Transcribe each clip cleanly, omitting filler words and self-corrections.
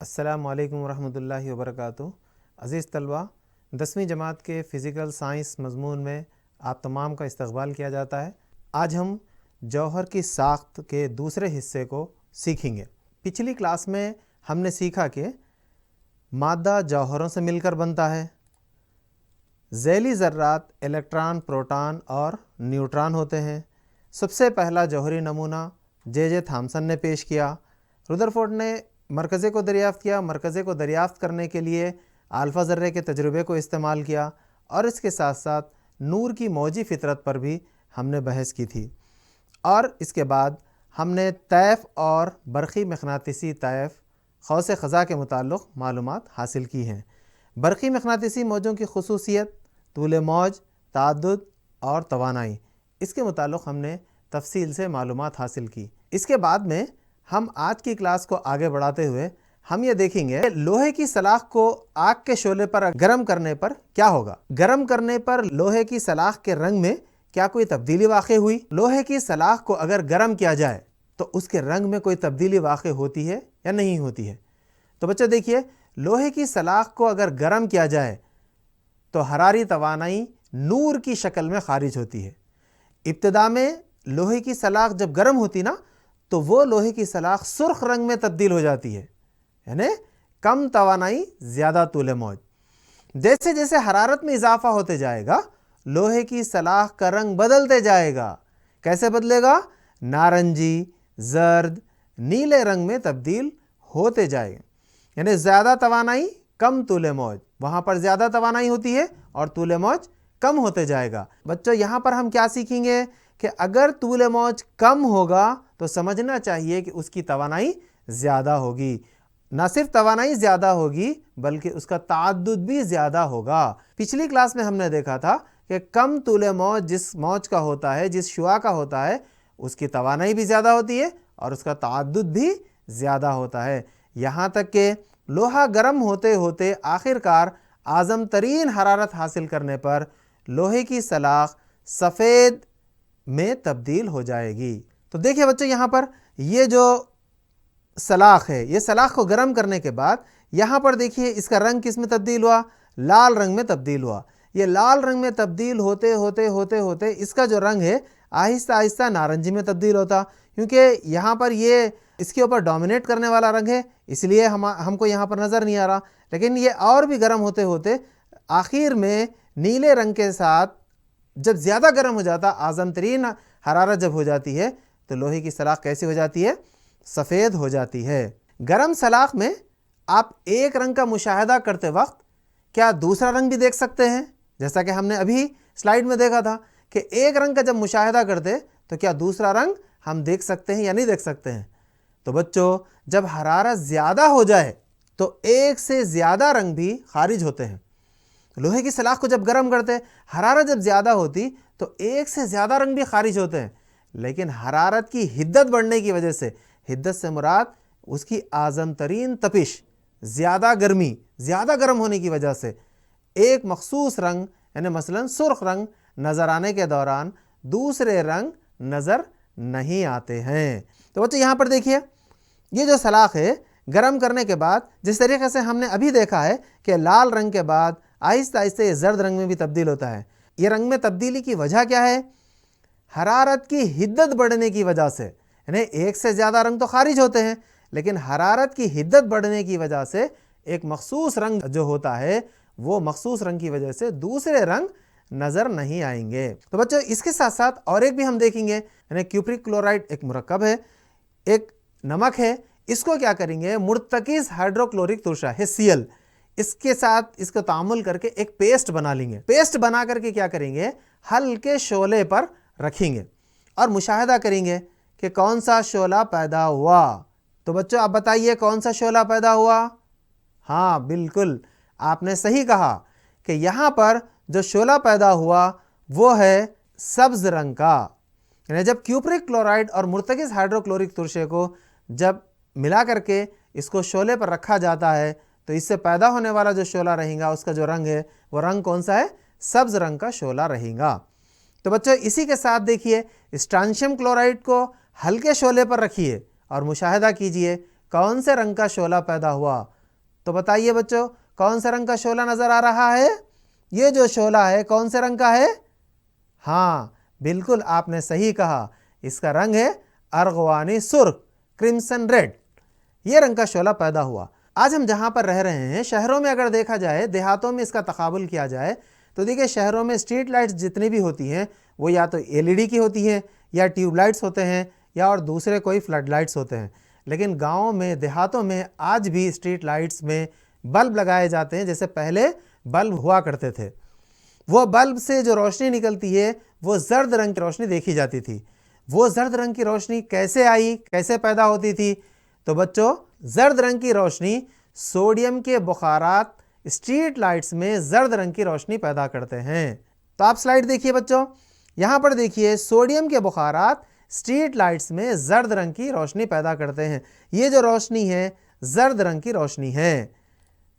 السلام علیکم ورحمۃ اللہ وبرکاتہ۔ عزیز طلبہ، 10ویں جماعت کے فزیکل سائنس مضمون میں آپ تمام کا استقبال کیا جاتا ہے۔ آج ہم جوہر کی ساخت کے دوسرے حصے کو سیکھیں گے۔ پچھلی کلاس میں ہم نے سیکھا کہ مادہ جوہروں سے مل کر بنتا ہے۔ ذیلی ذرات الیکٹران، پروٹان اور نیوٹران ہوتے ہیں۔ سب سے پہلا جوہری نمونہ جے تھامسن نے پیش کیا۔ ردرفورڈ نے مرکزے کو دریافت کیا۔ مرکزے کو دریافت کرنے کے لیے الفا ذرے کے تجربے کو استعمال کیا، اور اس کے ساتھ ساتھ نور کی موجی فطرت پر بھی ہم نے بحث کی تھی۔ اور اس کے بعد ہم نے طیف اور برقی مقناطیسی طیف قوس قزح کے متعلق معلومات حاصل کی ہیں۔ برقی مقناطیسی موجوں کی خصوصیت، طول موج، تعدد اور توانائی، اس کے متعلق ہم نے تفصیل سے معلومات حاصل کی۔ اس کے بعد میں ہم آج کی کلاس کو آگے بڑھاتے ہوئے ہم یہ دیکھیں گے کہ لوہے کی سلاخ کو آگ کے شعلے پر گرم کرنے پر کیا ہوگا۔ گرم کرنے پر لوہے کی سلاخ کے رنگ میں کیا کوئی تبدیلی واقع ہوئی؟ لوہے کی سلاخ کو اگر گرم کیا جائے تو اس کے رنگ میں کوئی تبدیلی واقع ہوتی ہے یا نہیں ہوتی ہے؟ تو بچہ دیکھیے، لوہے کی سلاخ کو اگر گرم کیا جائے تو حراری توانائی نور کی شکل میں خارج ہوتی ہے۔ ابتدا میں لوہے کی سلاخ جب گرم ہوتی نا تو وہ لوہے کی سلاخ سرخ رنگ میں تبدیل ہو جاتی ہے، یعنی کم توانائی، زیادہ طول موج۔ جیسے جیسے حرارت میں اضافہ ہوتے جائے گا، لوہے کی سلاخ کا رنگ بدلتے جائے گا۔ کیسے بدلے گا؟ نارنجی، زرد، نیلے رنگ میں تبدیل ہوتے جائے گا۔ یعنی زیادہ توانائی، کم طول موج، وہاں پر زیادہ توانائی ہوتی ہے اور طول موج کم ہوتے جائے گا۔ بچوں، یہاں پر ہم کیا سیکھیں گے کہ اگر طول موج کم ہوگا تو سمجھنا چاہیے کہ اس کی توانائی زیادہ ہوگی۔ نہ صرف توانائی زیادہ ہوگی بلکہ اس کا تعدد بھی زیادہ ہوگا۔ پچھلی کلاس میں ہم نے دیکھا تھا کہ کم طول موج جس موج کا ہوتا ہے، جس شعاع کا ہوتا ہے، اس کی توانائی بھی زیادہ ہوتی ہے اور اس کا تعدد بھی زیادہ ہوتا ہے، یہاں تک کہ لوہا گرم ہوتے ہوتے آخر کار اعظم ترین حرارت حاصل کرنے پر لوہے کی سلاخ سفید میں تبدیل ہو جائے گی۔ تو دیکھیں بچوں، یہاں پر یہ جو سلاخ ہے، یہ سلاخ کو گرم کرنے کے بعد یہاں پر دیکھیے اس کا رنگ کس میں تبدیل ہوا؟ لال رنگ میں تبدیل ہوا۔ یہ لال رنگ میں تبدیل ہوتے ہوتے ہوتے ہوتے اس کا جو رنگ ہے آہستہ آہستہ نارنجی میں تبدیل ہوتا، کیونکہ یہاں پر یہ اس کے اوپر ڈومینیٹ کرنے والا رنگ ہے، اس لیے ہم کو یہاں پر نظر نہیں آ رہا۔ لیکن یہ اور بھی گرم ہوتے ہوتے آخر میں نیلے رنگ کے ساتھ جب زیادہ گرم ہو جاتا، اعظم ترین حرارت جب ہو جاتی ہے تو لوہے کی سلاخ کیسی ہو جاتی ہے؟ سفید ہو جاتی ہے۔ گرم سلاخ میں آپ ایک رنگ کا مشاہدہ کرتے وقت کیا دوسرا رنگ بھی دیکھ سکتے ہیں؟ جیسا کہ ہم نے ابھی سلائیڈ میں دیکھا تھا کہ ایک رنگ کا جب مشاہدہ کرتے تو کیا دوسرا رنگ ہم دیکھ سکتے ہیں یا نہیں دیکھ سکتے ہیں؟ تو بچوں، جب حرارت زیادہ ہو جائے تو ایک سے زیادہ رنگ بھی خارج ہوتے ہیں۔ لوہے کی سلاخ کو جب گرم کرتے، حرارت جب زیادہ ہوتی تو ایک سے زیادہ رنگ بھی خارج ہوتے ہیں، لیکن حرارت کی حدت بڑھنے کی وجہ سے، حدت سے مراد اس کی اعظم ترین تپش، زیادہ گرمی، زیادہ گرم ہونے کی وجہ سے ایک مخصوص رنگ، یعنی مثلا سرخ رنگ نظر آنے کے دوران دوسرے رنگ نظر نہیں آتے ہیں۔ تو بچے یہاں پر دیکھیے، یہ جو سلاخ ہے گرم کرنے کے بعد جس طریقے سے ہم نے ابھی دیکھا ہے کہ لال رنگ کے بعد آہستہ آہستہ یہ زرد رنگ میں بھی تبدیل ہوتا ہے۔ یہ رنگ میں تبدیلی کی وجہ کیا ہے؟ حرارت کی حدت بڑھنے کی وجہ سے، یعنی ایک سے زیادہ رنگ تو خارج ہوتے ہیں لیکن حرارت کی حدت بڑھنے کی وجہ سے ایک مخصوص رنگ جو ہوتا ہے، وہ مخصوص رنگ کی وجہ سے دوسرے رنگ نظر نہیں آئیں گے۔ تو بچوں، اس کے ساتھ ساتھ اور ایک بھی ہم دیکھیں گے، یعنی کیوپرک کلورائڈ ایک مرکب ہے، ایک نمک ہے، اس کو کیا کریں گے؟ مرتکز ہائیڈروکلورک ترشہ ہے Cl، اس کے ساتھ اس کو تعامل کر کے ایک پیسٹ بنا لیں گے۔ پیسٹ بنا کر کے کیا کریں گے؟ ہلکے شعلے پر رکھیں گے اور مشاہدہ کریں گے کہ کون سا شعلہ پیدا ہوا۔ تو بچوں آپ بتائیے کون سا شعلہ پیدا ہوا؟ ہاں بالکل، آپ نے صحیح کہا کہ یہاں پر جو شعلہ پیدا ہوا وہ ہے سبز رنگ کا۔ یعنی جب کیوپرک کلورائڈ اور مرتکز ہائیڈروکلورک ترشے کو جب ملا کر کے اس کو شعلے پر رکھا جاتا ہے تو اس سے پیدا ہونے والا جو شعلہ رہے گا، اس کا جو رنگ ہے وہ رنگ کون سا ہے؟ سبز رنگ کا شعلہ رہے گا۔ تو بچوں اسی کے ساتھ دیکھیے، اسٹرانشیم کلورائڈ کو ہلکے شعلے پر رکھیے اور مشاہدہ کیجئے کون سے رنگ کا شعلہ پیدا ہوا؟ تو بتائیے بچوں کون سے رنگ کا شعلہ نظر آ رہا ہے؟ یہ جو شعلہ ہے کون سے رنگ کا ہے؟ ہاں بالکل آپ نے صحیح کہا، اس کا رنگ ہے ارغوانی سرخ، کرمسن ریڈ۔ یہ رنگ کا شعلہ پیدا ہوا۔ آج ہم جہاں پر رہ رہے ہیں شہروں میں اگر دیکھا جائے، دیہاتوں میں اس کا تقابل کیا جائے تو دیکھیں شہروں میں اسٹریٹ لائٹس جتنی بھی ہوتی ہیں وہ یا تو LED کی ہوتی ہیں یا ٹیوب لائٹس ہوتے ہیں یا اور دوسرے کوئی فلڈ لائٹس ہوتے ہیں، لیکن گاؤں میں دیہاتوں میں آج بھی اسٹریٹ لائٹس میں بلب لگائے جاتے ہیں جیسے پہلے بلب ہوا کرتے تھے۔ وہ بلب سے جو روشنی نکلتی ہے وہ زرد رنگ کی روشنی دیکھی جاتی تھی۔ وہ زرد رنگ کی روشنی کیسے آئی، کیسے پیدا ہوتی تھی؟ تو بچوں زرد رنگ کی روشنی سوڈیم کے بخارات اسٹریٹ لائٹس میں زرد رنگ کی روشنی پیدا کرتے ہیں۔ تو آپ سلائیڈ دیکھیے بچوں، یہاں پر دیکھیے سوڈیم کے بخارات اسٹریٹ لائٹس میں زرد رنگ کی روشنی پیدا کرتے ہیں۔ یہ جو روشنی ہے زرد رنگ کی روشنی ہے۔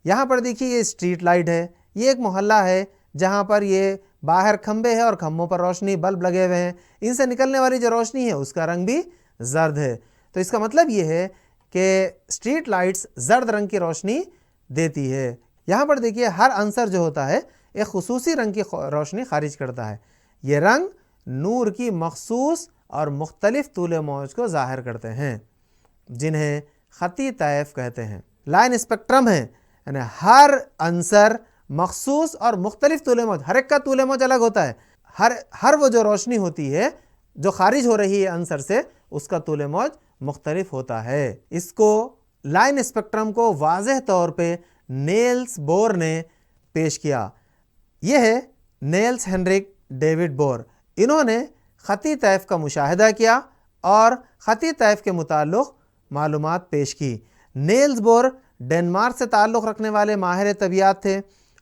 یہاں پر دیکھیے یہ اسٹریٹ لائٹ ہے، یہ ایک محلہ ہے جہاں پر یہ باہر کھمبے ہیں اور کھمبوں پر روشنی بلب لگے ہوئے ہیں، ان سے نکلنے والی جو روشنی ہے اس کا رنگ بھی زرد ہے۔ تو اس کا مطلب یہ ہے کہ اسٹریٹ لائٹس زرد رنگ کی روشنی دیتی ہے۔ یہاں پر دیکھیے ہر عنصر جو ہوتا ہے ایک خصوصی رنگ کی روشنی خارج کرتا ہے۔ یہ رنگ نور کی مخصوص اور مختلف طول موج کو ظاہر کرتے ہیں جنہیں خطی طیف کہتے ہیں۔ لائن اسپیکٹرم ہے، یعنی ہر عنصر مخصوص اور مختلف طول موج، ہر ایک کا طول موج الگ ہوتا ہے۔ ہر وہ جو روشنی ہوتی ہے جو خارج ہو رہی ہے عنصر سے اس کا طول موج مختلف ہوتا ہے۔ اس کو لائن اسپیکٹرم کو واضح طور پہ نیلس بور نے پیش کیا۔ یہ ہے نیلس ہینڈرک ڈیوڈ بور۔ انہوں نے خطی طیف کا مشاہدہ کیا اور خطی طیف کے متعلق معلومات پیش کی۔ نیلس بور ڈنمارک سے تعلق رکھنے والے ماہر طبیعیات تھے۔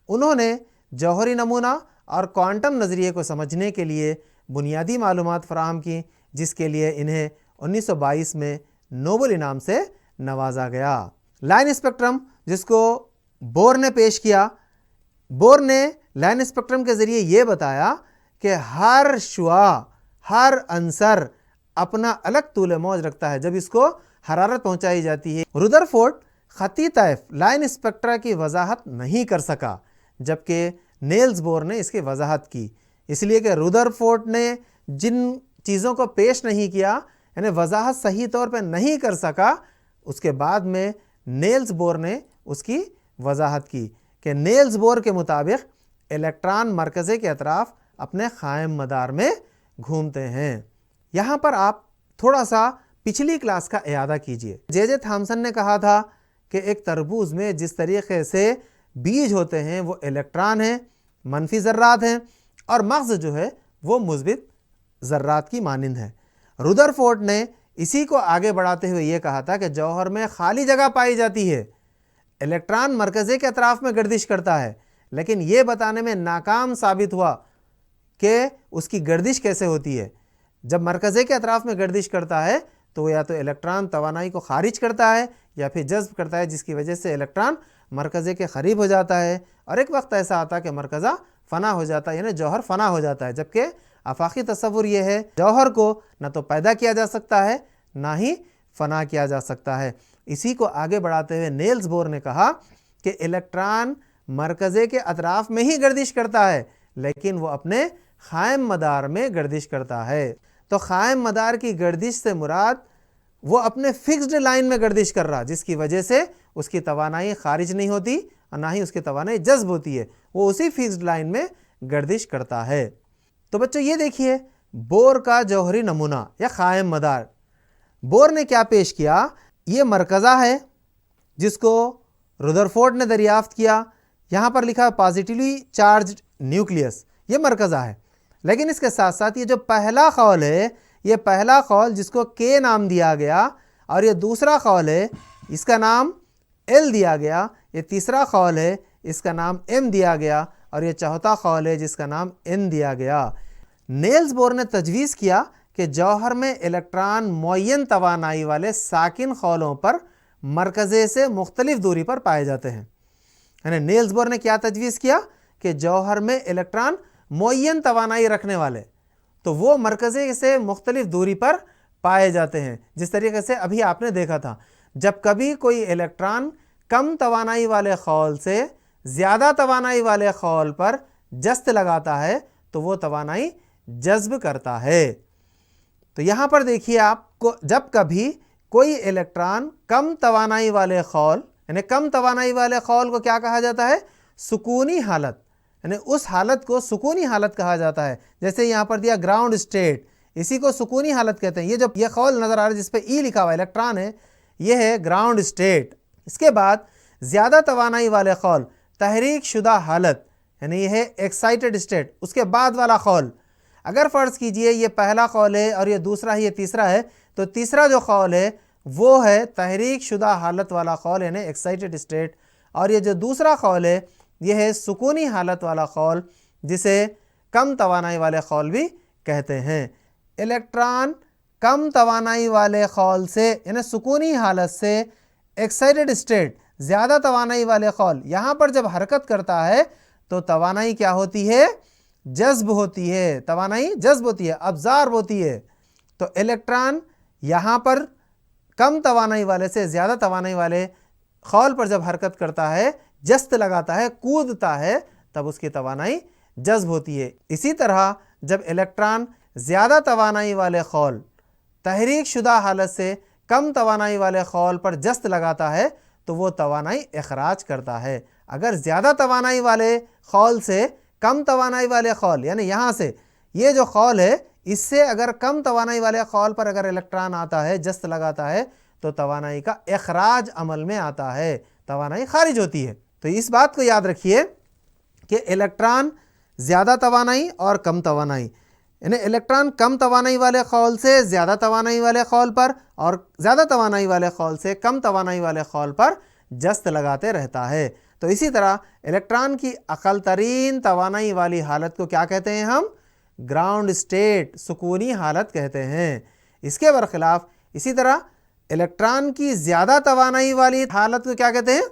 انہوں نے جوہری نمونہ اور کوانٹم نظریے کو سمجھنے کے لیے بنیادی معلومات فراہم کی، جس کے لیے انہیں 1922 میں نوبل انعام سے نوازا گیا۔ لائن اسپیکٹرم جس کو بور نے پیش کیا، بور نے لائن اسپیکٹرم کے ذریعے یہ بتایا کہ ہر شعاع، ہر عنصر اپنا الگ طول موج رکھتا ہے جب اس کو حرارت پہنچائی جاتی ہے۔ رودرفورڈ خطی طیف لائن اسپیکٹرا کی وضاحت نہیں کر سکا، جبکہ نیلس بور نے اس کی وضاحت کی، اس لیے کہ رودرفورڈ نے جن چیزوں کو پیش نہیں کیا، یعنی وضاحت صحیح طور پہ نہیں کر سکا، اس کے بعد میں نیلس بور نے اس کی وضاحت کی کہ نیلس بور کے مطابق الیکٹران مرکزے کے اطراف اپنے قائم مدار میں گھومتے ہیں۔ یہاں پر آپ تھوڑا سا پچھلی کلاس کا اعادہ کیجئے۔ جے تھامسن نے کہا تھا کہ ایک تربوز میں جس طریقے سے بیج ہوتے ہیں وہ الیکٹران ہیں، منفی ذرات ہیں، اور مغز جو ہے وہ مثبت ذرات کی مانند ہے۔ رودرفورڈ نے اسی کو آگے بڑھاتے ہوئے یہ کہا تھا کہ جوہر میں خالی جگہ پائی جاتی ہے، الیکٹران مرکزے کے اطراف میں گردش کرتا ہے، لیکن یہ بتانے میں ناکام ثابت ہوا کہ اس کی گردش کیسے ہوتی ہے۔ جب مرکزے کے اطراف میں گردش کرتا ہے تو وہ یا تو الیکٹران توانائی کو خارج کرتا ہے یا پھر جذب کرتا ہے، جس کی وجہ سے الیکٹران مرکزے کے قریب ہو جاتا ہے، اور ایک وقت ایسا آتا ہے کہ مرکزہ فنا ہو جاتا ہے، یعنی جوہر فنا ہو جاتا ہے۔ جبکہ آفاقی تصور یہ ہے جوہر کو نہ تو پیدا کیا جا سکتا ہے نہ ہی فنا کیا جا سکتا ہے۔ اسی کو آگے بڑھاتے ہوئے نیلس بور نے کہا کہ الیکٹران مرکزے کے اطراف میں ہی گردش کرتا ہے، لیکن وہ اپنے قائم مدار میں گردش کرتا ہے۔ تو قائم مدار کی گردش سے مراد وہ اپنے فکسڈ لائن میں گردش کر رہا، جس کی وجہ سے اس کی توانائی خارج نہیں ہوتی اور نہ ہی اس کی توانائی جذب ہوتی ہے، وہ اسی فکسڈ لائن میں گردش کرتا ہے۔ تو بچوں یہ دیکھیے بور کا جوہری نمونہ یا قائم مدار۔ بور نے کیا پیش کیا؟ یہ مرکزہ ہے جس کو رودرفورڈ نے دریافت کیا۔ یہاں پر لکھا پازیٹیولی چارجڈ نیوکلیس، یہ مرکزہ ہے، لیکن اس کے ساتھ ساتھ یہ جو پہلا خول ہے، یہ پہلا خول جس کو کے نام دیا گیا، اور یہ دوسرا خول ہے اس کا نام ایل دیا گیا، یہ تیسرا خول ہے اس کا نام ایم دیا گیا، اور یہ چوتھا خول ہے جس کا نام این دیا گیا۔ نیلس بور نے تجویز کیا کہ جوہر میں الیکٹران معین توانائی والے ساکن خولوں پر مرکزے سے مختلف دوری پر پائے جاتے ہیں۔ یعنی نیلس بور نے کیا تجویز کیا کہ جوہر میں الیکٹران معین توانائی رکھنے والے تو وہ مرکزے سے مختلف دوری پر پائے جاتے ہیں، جس طریقے سے ابھی آپ نے دیکھا تھا جب کبھی کوئی الیکٹران کم توانائی والے خول سے زیادہ توانائی والے خول پر جست لگاتا ہے تو وہ توانائی جذب کرتا ہے۔ تو یہاں پر دیکھیے آپ کو، جب کبھی کوئی الیکٹران کم توانائی والے خول، یعنی کم توانائی والے خول کو کیا کہا جاتا ہے؟ سکونی حالت، یعنی اس حالت کو سکونی حالت کہا جاتا ہے۔ جیسے یہاں پر دیا گراؤنڈ اسٹیٹ، اسی کو سکونی حالت کہتے ہیں۔ یہ جو یہ خول نظر آ رہا ہے جس پہ ای لکھا ہوا ہے، الیکٹران ہے، یہ ہے گراؤنڈ اسٹیٹ۔ اس کے بعد زیادہ توانائی والے خول، تحریک شدہ حالت، یعنی یہ ہے ایکسائٹڈ اسٹیٹ۔ اس کے بعد والا خول، اگر فرض کیجئے یہ پہلا خول ہے اور یہ دوسرا ہے، یہ تیسرا ہے، تو تیسرا جو خول ہے وہ ہے تحریک شدہ حالت والا خول، یعنی ایکسائٹڈ اسٹیٹ، اور یہ جو دوسرا خول ہے یہ ہے سکونی حالت والا خول، جسے کم توانائی والے خول بھی کہتے ہیں۔ الیکٹران کم توانائی والے خول سے، یعنی سکونی حالت سے ایکسائٹڈ اسٹیٹ، زیادہ توانائی والے خول، یہاں پر جب حرکت کرتا ہے تو توانائی کیا ہوتی ہے؟ جذب ہوتی ہے، توانائی جذب ہوتی ہے، ابزارب ہوتی ہے۔ تو الیکٹران یہاں پر کم توانائی والے سے زیادہ توانائی والے خول پر جب حرکت کرتا ہے، جست لگاتا ہے، کودتا ہے، تب اس کی توانائی جذب ہوتی ہے۔ اسی طرح جب الیکٹران زیادہ توانائی والے خول، تحریک شدہ حالت سے کم توانائی والے خول پر جست لگاتا ہے تو وہ توانائی اخراج کرتا ہے۔ اگر زیادہ توانائی والے خول سے کم توانائی والے خول، یعنی یہاں سے یہ جو خول ہے اس سے اگر کم توانائی والے خول پر اگر الیکٹران آتا ہے، جست لگاتا ہے، تو توانائی کا اخراج عمل میں آتا ہے، توانائی خارج ہوتی ہے۔ تو اس بات کو یاد رکھیے کہ الیکٹران زیادہ توانائی اور کم توانائی، یعنی الیکٹران کم توانائی والے خول سے زیادہ توانائی والے خول پر اور زیادہ توانائی والے خول سے کم توانائی والے خول پر جست لگاتے رہتا ہے۔ تو اسی طرح الیکٹران کی اقل ترین توانائی والی حالت کو کیا کہتے ہیں ہم؟ گراؤنڈ اسٹیٹ، سکونی حالت کہتے ہیں۔ اس کے برخلاف اسی طرح الیکٹران کی زیادہ توانائی والی حالت کو کیا کہتے ہیں؟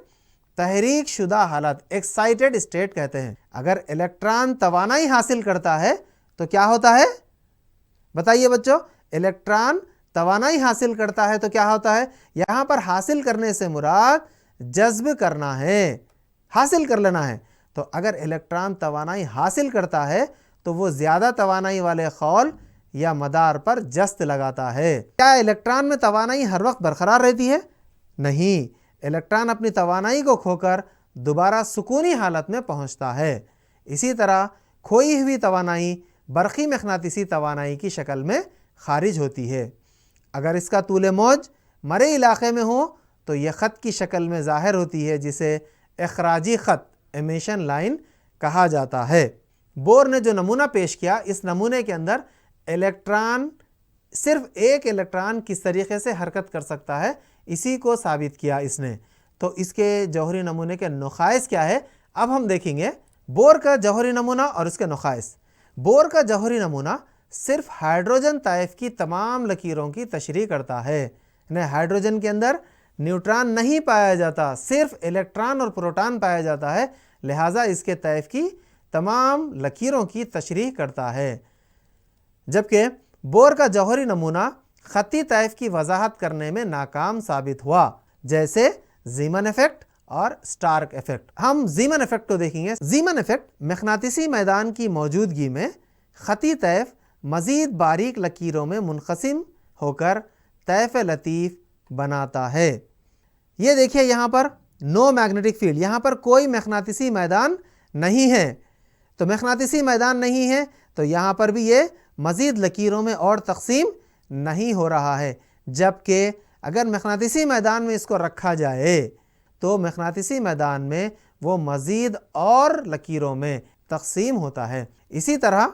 تحریک شدہ حالت، ایکسائٹڈ اسٹیٹ کہتے ہیں۔ اگر الیکٹران توانائی حاصل کرتا ہے تو کیا ہوتا ہے؟ بتائیے بچوں، الیکٹران توانائی حاصل کرتا ہے تو کیا ہوتا ہے؟ یہاں پر حاصل کرنے سے مراد جذب کرنا ہے، حاصل کر لینا ہے۔ تو اگر الیکٹران توانائی حاصل کرتا ہے تو وہ زیادہ توانائی والے خول یا مدار پر جست لگاتا ہے۔ کیا الیکٹران میں توانائی ہر وقت برقرار رہتی ہے؟ نہیں، الیکٹران اپنی توانائی کو کھو کر دوبارہ سکونی حالت میں پہنچتا ہے۔ اسی طرح کھوئی ہوئی توانائی برقی مغناطیسی توانائی کی شکل میں خارج ہوتی ہے۔ اگر اس کا طول موج مرئی علاقے میں ہو تو یہ خط کی شکل میں ظاہر ہوتی ہے، جسے اخراجی خط، ایمیشن لائن کہا جاتا ہے۔ بور نے جو نمونہ پیش کیا، اس نمونے کے اندر الیکٹران، صرف ایک الیکٹران کس طریقے سے حرکت کر سکتا ہے، اسی کو ثابت کیا اس نے۔ تو اس کے جوہری نمونے کے نخائص کیا ہے، اب ہم دیکھیں گے بور کا جوہری نمونہ اور اس کے نخائص۔ بور کا جوہری نمونہ صرف ہائیڈروجن طیف کی تمام لکیروں کی تشریح کرتا ہے، یعنی ہائیڈروجن کے اندر نیوٹران نہیں پایا جاتا، صرف الیکٹران اور پروٹان پایا جاتا ہے، لہٰذا اس کے طیف کی تمام لکیروں کی تشریح کرتا ہے۔ جبکہ بور کا جوہری نمونہ خطی طیف کی وضاحت کرنے میں ناکام ثابت ہوا، جیسے زیمن ایفیکٹ اور سٹارک ایفیکٹ۔ ہم زیمن ایفیکٹ کو دیکھیں گے۔ زیمن ایفیکٹ مغناطیسی میدان کی موجودگی میں خطی طیف مزید باریک لکیروں میں منقسم ہو کر طیف لطیف بناتا ہے۔ یہ دیکھیے یہاں پر نو میگنیٹک فیلڈ، یہاں پر کوئی مغناطیسی میدان نہیں ہے، تو مغناطیسی میدان نہیں ہے تو یہاں پر بھی یہ مزید لکیروں میں اور تقسیم نہیں ہو رہا ہے۔ جبکہ اگر مغناطیسی میدان میں اس کو رکھا جائے تو مغناطیسی میدان میں وہ مزید اور لکیروں میں تقسیم ہوتا ہے۔ اسی طرح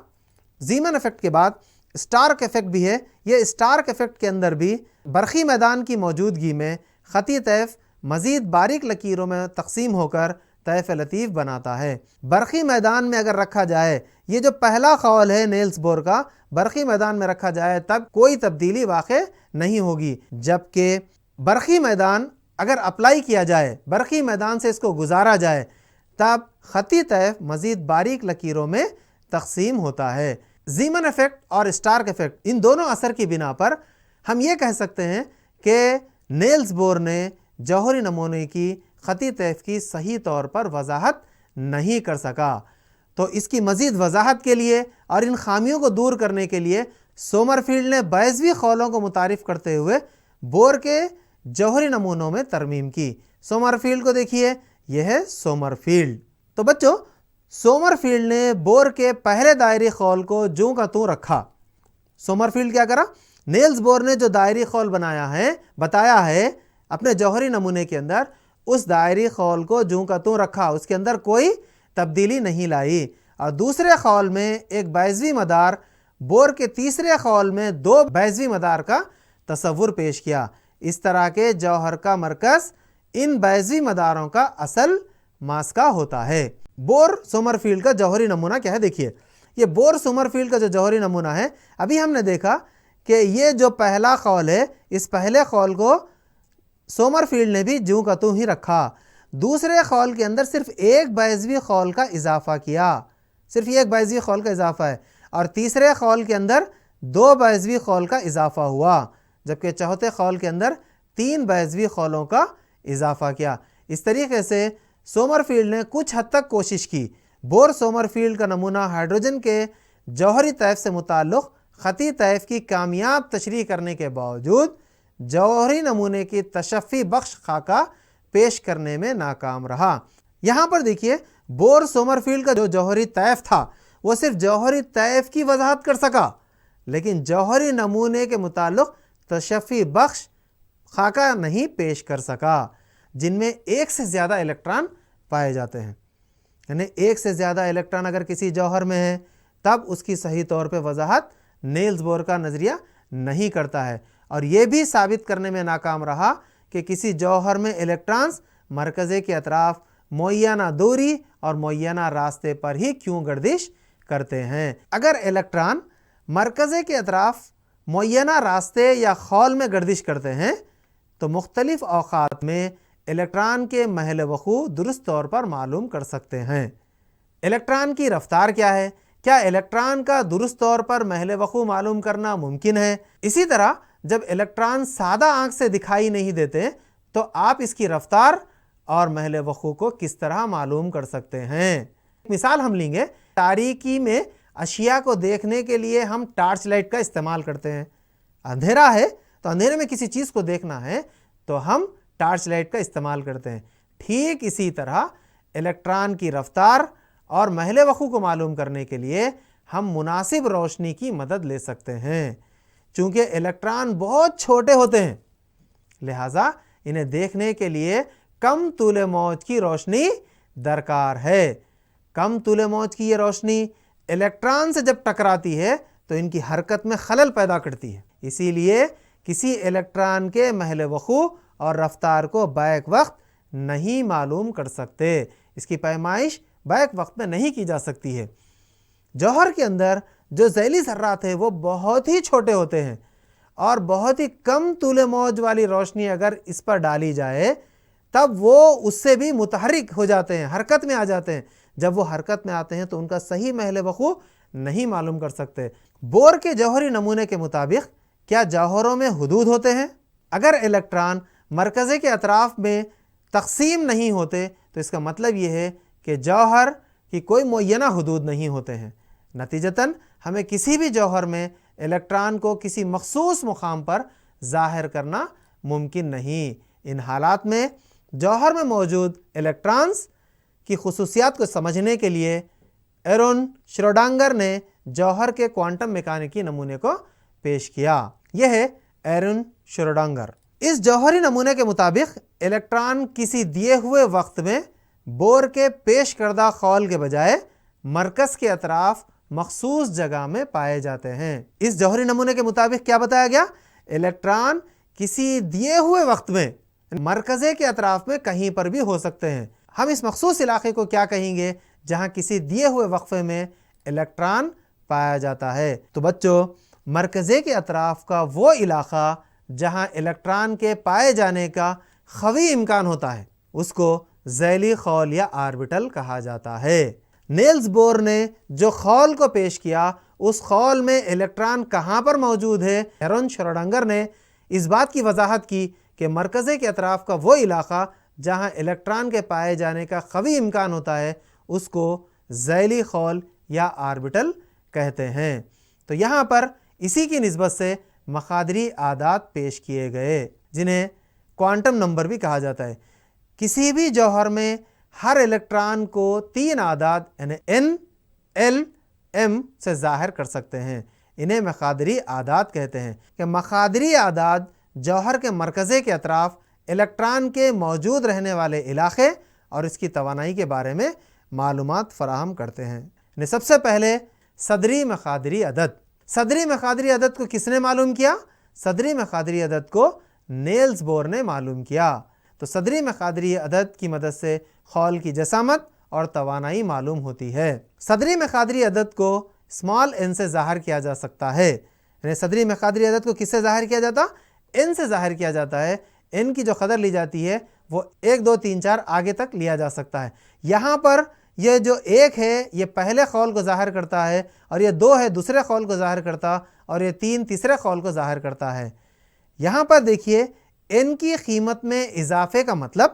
زیمن ایفیکٹ کے بعد سٹارک ایفیکٹ بھی ہے۔ یہ سٹارک ایفیکٹ کے اندر بھی برقی میدان کی موجودگی میں خطی طیف مزید باریک لکیروں میں تقسیم ہو کر طیف لطیف بناتا ہے۔ برقی میدان میں اگر رکھا جائے، یہ جو پہلا خول ہے نیلس بور کا، برقی میدان میں رکھا جائے تب کوئی تبدیلی واقع نہیں ہوگی، جبکہ برقی میدان اگر اپلائی کیا جائے، برقی میدان سے اس کو گزارا جائے، تب خطی طیف مزید باریک لکیروں میں تقسیم ہوتا ہے۔ زیمن ایفیکٹ اور سٹارک ایفیکٹ، ان دونوں اثر کی بنا پر ہم یہ کہہ سکتے ہیں کہ نیلس بور نے جوہری نمونے کی خطی طیف کی صحیح طور پر وضاحت نہیں کر سکا۔ تو اس کی مزید وضاحت کے لیے اور ان خامیوں کو دور کرنے کے لیے سومرفیلڈ نے بیضوی خولوں کو متعارف کرتے ہوئے بور کے جوہری نمونوں میں ترمیم کی۔ سومرفیلڈ کو دیکھیے، یہ ہے سومرفیلڈ۔ تو بچوں، سومرفیلڈ نے بور کے پہلے دائری خول کو جوں کا توں رکھا۔ سومرفیلڈ کیا کرا؟ نیلز بور نے جو دائری خول بتایا ہے اپنے جوہری نمونے کے اندر، اس دائری خول کو جوں کا توں رکھا، اس کے اندر کوئی تبدیلی نہیں لائی، اور دوسرے خول میں ایک بیضوی مدار، بور کے تیسرے خول میں 2 بیضوی مدار کا تصور پیش کیا۔ اس طرح کے جوہر کا مرکز ان بیضوی مداروں کا اصل ماسکہ ہوتا ہے۔ بور سومرفیلڈ کا جوہری نمونہ کیا ہے؟ دیکھیے، یہ بور سومرفیلڈ کا جو جوہری نمونہ ہے، ابھی ہم نے دیکھا کہ یہ جو پہلا خول ہے، اس پہلے خول کو سومرفیلڈ نے بھی جوں کا توں ہی رکھا۔ دوسرے خول کے اندر صرف ایک بیضوی خول کا اضافہ کیا، صرف ایک بیضوی خول کا اضافہ ہے، اور تیسرے خول کے اندر 2 بیضوی خول کا اضافہ ہوا، جبکہ چوتھے خول کے اندر 3 بیضوی خولوں کا اضافہ کیا۔ اس طریقے سے سومرفیلڈ نے کچھ حد تک کوشش کی۔ بور سومرفیلڈ کا نمونہ ہائیڈروجن کے جوہری طیف سے متعلق خطی طیف کی کامیاب تشریح کرنے کے باوجود جوہری نمونے کی تشفی بخش خاکہ پیش کرنے میں ناکام رہا۔ یہاں پر دیکھیے، بور سومرفیلڈ کا جو جوہری طیف تھا وہ صرف جوہری طیف کی وضاحت کر سکا، لیکن جوہری نمونے کے متعلق تشفی بخش خاکہ نہیں پیش کر سکا، جن میں ایک سے زیادہ الیکٹران پائے جاتے ہیں۔ یعنی ایک سے زیادہ الیکٹران اگر کسی جوہر میں ہے تب اس کی صحیح طور پہ وضاحت نیلز بور کا نظریہ نہیں کرتا ہے، اور یہ بھی ثابت کرنے میں ناکام رہا کہ کسی جوہر میں الیکٹرانز مرکزے کے اطراف معینہ دوری اور معینہ راستے پر ہی کیوں گردش کرتے ہیں۔ اگر الیکٹران مرکزے کے اطراف معینہ راستے یا خول میں گردش کرتے ہیں تو مختلف اوقات میں الیکٹران کے محل وقوع درست طور پر معلوم کر سکتے ہیں۔ الیکٹران کی رفتار کیا ہے؟ کیا الیکٹران کا درست طور پر محل وقوع معلوم کرنا ممکن ہے؟ اسی طرح جب الیکٹران سادہ آنکھ سے دکھائی نہیں دیتے تو آپ اس کی رفتار اور محل وقوع کو کس طرح معلوم کر سکتے ہیں؟ مثال ہم لیں گے، تاریکی میں اشیاء کو دیکھنے کے لیے ہم ٹارچ لائٹ کا استعمال کرتے ہیں۔ اندھیرا ہے تو اندھیرے میں کسی چیز کو دیکھنا ہے تو ہم ٹارچ لائٹ کا استعمال کرتے ہیں۔ ٹھیک اسی طرح الیکٹران کی رفتار اور محل وقوع کو معلوم کرنے کے لیے ہم مناسب روشنی کی مدد لے سکتے ہیں۔ چونکہ الیکٹران بہت چھوٹے ہوتے ہیں، لہٰذا انہیں دیکھنے کے لیے کم طول موج کی روشنی درکار ہے۔ کم طول موج کی یہ روشنی الیکٹران سے جب ٹکراتی ہے تو ان کی حرکت میں خلل پیدا کرتی ہے، اسی لیے کسی الیکٹران کے محل وقوع اور رفتار کو بیک وقت نہیں معلوم کر سکتے، اس کی پیمائش بیک وقت میں نہیں کی جا سکتی ہے۔ جوہر کے اندر جو ذیلی ذرات ہیں وہ بہت ہی چھوٹے ہوتے ہیں، اور بہت ہی کم طول موج والی روشنی اگر اس پر ڈالی جائے تب وہ اس سے بھی متحرک ہو جاتے ہیں، حرکت میں آ جاتے ہیں۔ جب وہ حرکت میں آتے ہیں تو ان کا صحیح محل وقوع نہیں معلوم کر سکتے۔ بور کے جوہری نمونے کے مطابق کیا جوہروں میں حدود ہوتے ہیں؟ اگر الیکٹران مرکزے کے اطراف میں تقسیم نہیں ہوتے تو اس کا مطلب یہ ہے کہ جوہر کی کوئی معینہ حدود نہیں ہوتے ہیں۔ نتیجتاً ہمیں کسی بھی جوہر میں الیکٹران کو کسی مخصوص مقام پر ظاہر کرنا ممکن نہیں۔ ان حالات میں جوہر میں موجود الیکٹرانز کی خصوصیات کو سمجھنے کے لیے ایرون شروڈنگر نے جوہر کے کوانٹم میکانیکی نمونے کو پیش کیا۔ یہ ہے ایرون شروڈنگر۔ اس جوہری نمونے کے مطابق الیکٹران کسی دیے ہوئے وقت میں بور کے پیش کردہ خول کے بجائے مرکز کے اطراف مخصوص جگہ میں پائے جاتے ہیں۔ اس جوہری نمونے کے مطابق کیا بتایا گیا؟ الیکٹران کسی دیے ہوئے وقت میں مرکزے کے اطراف میں کہیں پر بھی ہو سکتے ہیں۔ ہم اس مخصوص علاقے کو کیا کہیں گے جہاں کسی دیے ہوئے وقفے میں الیکٹران پایا جاتا ہے؟ تو بچوں، مرکزے کے اطراف کا وہ علاقہ جہاں الیکٹران کے پائے جانے کا قوی امکان ہوتا ہے اس کو ذیلی خول یا آربٹل کہا جاتا ہے۔ نیلز بور نے جو خول کو پیش کیا اس خول میں الیکٹران کہاں پر موجود ہے؟ ایرون شروڈنگر نے اس بات کی وضاحت کی کہ مرکزے کے اطراف کا وہ علاقہ جہاں الیکٹران کے پائے جانے کا قوی امکان ہوتا ہے اس کو ذیلی خول یا آربٹل کہتے ہیں۔ تو یہاں پر اسی کی نسبت سے مخادری اعداد پیش کیے گئے جنہیں کوانٹم نمبر بھی کہا جاتا ہے۔ کسی بھی جوہر میں ہر الیکٹران کو 3 اعداد یعنی n، l، m سے ظاہر کر سکتے ہیں۔ انہیں مخادری اعداد کہتے ہیں کہ مخادری اعداد جوہر کے مرکزے کے اطراف الیکٹران کے موجود رہنے والے علاقے اور اس کی توانائی کے بارے میں معلومات فراہم کرتے ہیں۔ سب سے پہلے صدری مخادری عدد۔ صدری مخادری عدد کو کس نے معلوم کیا؟ صدری مخادری عدد کو نیلز بور نے معلوم کیا۔ تو صدری مخادری عدد کی مدد سے خول کی جسامت اور توانائی معلوم ہوتی ہے۔ صدری مخادری عدد کو اسمال n سے ظاہر کیا جا سکتا ہے۔ یعنی صدری مخادری عدد کو کس سے ظاہر کیا جاتا؟ n سے ظاہر کیا جاتا ہے۔ n کی جو قدر لی جاتی ہے وہ 1 2 3 4 آگے تک لیا جا سکتا ہے۔ یہاں پر یہ جو 1 ہے یہ پہلے خول کو ظاہر کرتا ہے، اور یہ 2 ہے دوسرے خول کو ظاہر کرتا، اور یہ 3 تیسرے خول کو ظاہر کرتا ہے۔ یہاں پر دیکھیے n کی قیمت میں اضافے کا مطلب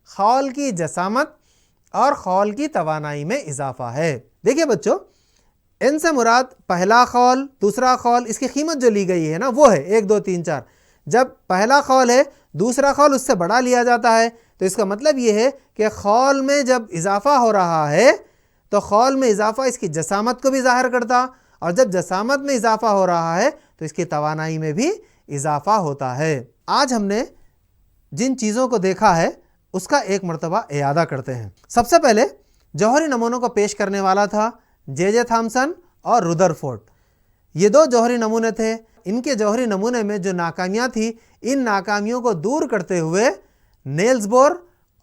خول کی جسامت اور خول کی توانائی میں اضافہ ہے۔ دیکھیے بچوں، n سے مراد پہلا خول، دوسرا خول، اس کی قیمت جو لی گئی ہے نا وہ ہے 1 2 3 4۔ جب پہلا خول ہے دوسرا خول اس سے بڑا لیا جاتا ہے تو اس کا مطلب یہ ہے کہ خول میں جب اضافہ ہو رہا ہے تو خول میں اضافہ اس کی جسامت کو بھی ظاہر کرتا، اور جب جسامت میں اضافہ ہو رہا ہے تو اس کی توانائی میں بھی اضافہ ہوتا ہے۔ آج ہم نے جن چیزوں کو دیکھا ہے اس کا ایک مرتبہ اعادہ کرتے ہیں۔ سب سے پہلے جوہری نمونوں کو پیش کرنے والا تھا جے تھامسن اور ردرفورڈ۔ یہ 2 جوہری نمونے تھے۔ ان کے جوہری نمونے میں جو ناکامیاں تھیں ان ناکامیوں کو دور کرتے ہوئے نیلز بور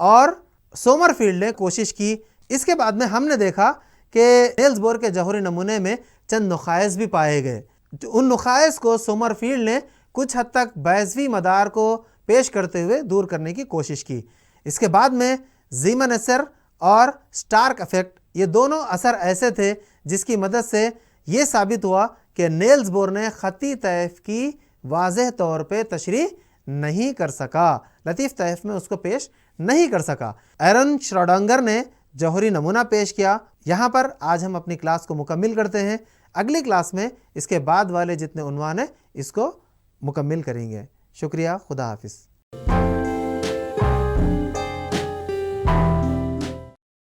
اور سومر فیلڈ نے کوشش کی۔ اس کے بعد میں ہم نے دیکھا کہ نیلز بور کے جوہری نمونے میں چند نقائص بھی پائے گئے۔ ان نقائص کو سومر فیلڈ نے کچھ حد تک بیضوی مدار کو پیش کرتے ہوئے دور کرنے کی کوشش کی۔ اس کے بعد میں زیمن اثر اور سٹارک ایفیکٹ، یہ دونوں اثر ایسے تھے جس کی مدد سے یہ ثابت ہوا کہ نیلز بور نے خطی طیف کی واضح طور پہ تشریح نہیں کر سکا، لطیف طیف میں اس کو پیش نہیں کر سکا۔ ایرن شروڈنگر نے جوہری نمونہ پیش کیا۔ یہاں پر آج ہم اپنی کلاس کو مکمل کرتے ہیں۔ اگلی کلاس میں اس کے بعد والے جتنے عنوان ہیں اس کو مکمل کریں گے۔ شکریہ، خدا حافظ۔